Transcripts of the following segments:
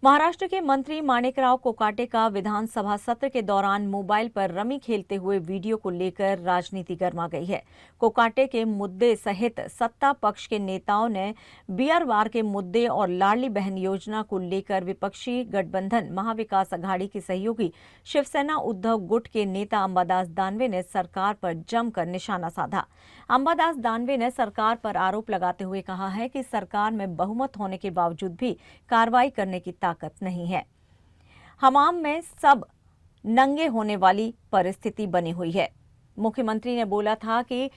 महाराष्ट्र के मंत्री माणिकराव कोकाटे का विधानसभा सत्र के दौरान मोबाइल पर रमी खेलते हुए वीडियो को लेकर राजनीति गर्मा गई है। कोकाटे के मुद्दे सहित सत्ता पक्ष के नेताओं ने बियर बार के मुद्दे और लाडली बहन योजना को लेकर विपक्षी गठबंधन महाविकास अघाड़ी की सहयोगी शिवसेना उद्धव गुट के नेता अंबादास दानवे ने सरकार पर जमकर निशाना साधा। अंबादास दानवे ने सरकार पर आरोप लगाते हुए कहा है कि सरकार में बहुमत होने के बावजूद भी कार्रवाई करने की ताकत नहीं है। हमाम में सब नंगे होने वाली परिस्थिति बनी हुई है। मुख्यमंत्री ने बोला था कि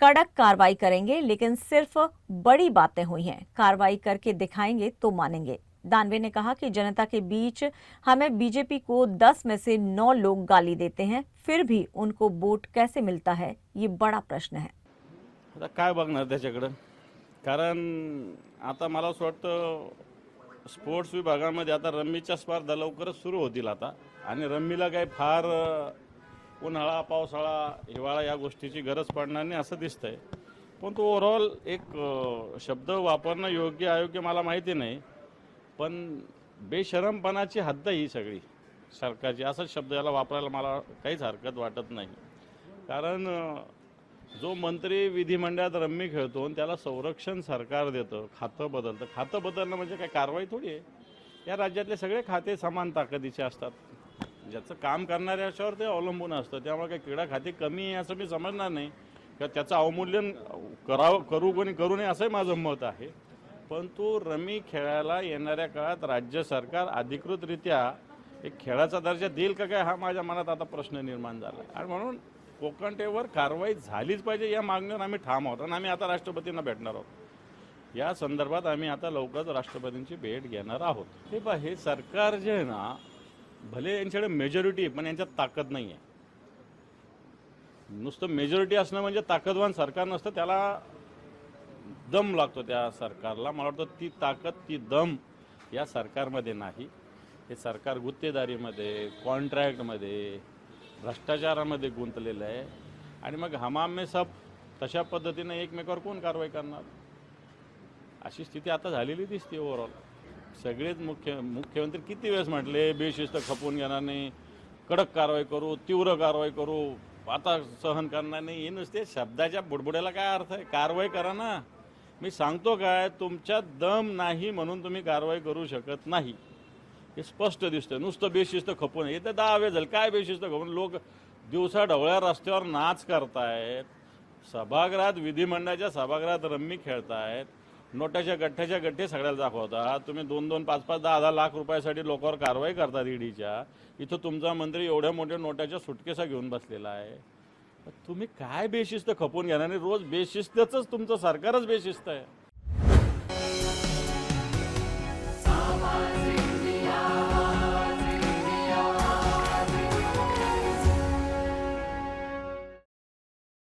कड़क कार्रवाई करेंगे, लेकिन सिर्फ बड़ी बातें हुई हैं, कार्रवाई करके दिखाएंगे तो मानेंगे। दानवे ने कहा कि जनता के बीच हमें बीजेपी को 10 में से 9 लोग गाली देते हैं, फिर भी उनको वोट कैसे मिलता है, ये बड़ा प्रश्न है। आता काय बघणार त्याच्याकडे, कारण आता मला असं वाटतं स्पोर्ट्स विभागामध्ये आता रम्मीच्या स्पर्धा लवकरच सुरू होतील आता, आणि रम्मीला काही फार उन्हाळा पावसाळा हिवाळा या गोष्टीची गरज पडणार नाही असं दिसतंय। पण तो ओव्हरऑल एक शब्द वापरणं योग्य अयोग्य मला माहिती नाही, पण बेशरमपणाची हद्द ही सगळी सरकारची असा शब्द याला वापरायला मला काहीच हरकत वाटत नाही। कारण जो मंत्री विधिमंडळात रम्मी खेळतो आणि त्याला संरक्षण सरकार देतं, खातं बदलतं। खातं बदलणं म्हणजे काय कारवाई थोडी आहे। या राज्यातले सगळे खाते समान ताकदीचे असतात, ज्याचं काम करणाऱ्याच्यावर ते अवलंबून असतं। त्यामुळे काही क्रीडा खाते कमी आहे असं मी समजणार नाही, किंवा त्याचं अवमूल्यन करू कोणी करू नये असंही माझं मत आहे। परंतु रमी खेळायला येणाऱ्या काळात राज्य सरकार अधिकृतरित्या एक खेळाचा दर्जा देईल का काय, हा माझ्या मनात आता प्रश्न निर्माण झाला आहे। आणि म्हणून कोकणटेवर कारवाई झालीच पाहिजे या मागणीवर आम्ही ठाम आहोत, आणि आम्ही आता राष्ट्रपतींना भेटणार आहोत। या संदर्भात आम्ही आता लवकरच राष्ट्रपतींची भेट घेणार आहोत। हे सरकार जे आहे ना, भले यांच्याकडे मेजॉरिटी आहे पण यांच्यात ताकद नाही आहे। नुसतं मेजॉरिटी असणं म्हणजे ताकदवान सरकार नसतं, त्याला दम लागतो त्या सरकारला। मला वाटतं ती ताकद ती दम या सरकारमध्ये नाही। हे सरकार गुत्तेदारीमध्ये कॉन्ट्रॅक्टमध्ये भ्रष्टाचारामध्ये गुंतलेलं आहे, आणि मग हमाम में सब तशा पद्धतीने एकमेकावर कोण कारवाई करणार, अशी स्थिती आता झालेली दिसते। ओव्हरऑल सगळेच मुख्यमंत्री किती वेळेस म्हटले बेशिस्त खपवून घेणार नाही, कडक कारवाई करू, तीव्र कारवाई करू, आता सहन करणार नाही। हे नुसते शब्दाच्या बुडबुड्याला काय अर्थ आहे? कारवाई करा ना। मी सांगतो काय, तुमच्यात दम नाही म्हणून तुम्ही कारवाई करू शकत नाही, हे स्पष्ट दिसतं। नुसतं बेशिस्त खपून हे तर 10 वेळ झालं, काय बेशिस्त खपून लोक दिवसा ढवळ्या रस्त्यावर नाच करतायत, सभागृहात विधिमंडळाच्या सभागृहात रम्मी खेळतायत, नोटाच्या गठ्ठे सगळ्याला दाखवतात। तुम्ही 2-2, 5-5, 10-10 लाख रुपयासाठी लोकांवर कारवाई करतात ईडीच्या। इथं तुमचा मंत्री एवढ्या मोठ्या नोटाच्या सुटकेसा घेऊन बसलेला आहे। तुम्ही काय बेशिस्त खपून घेणार नाही? रोज बेशिस्तच तुमचं सरकारच बेशिस्त आहे।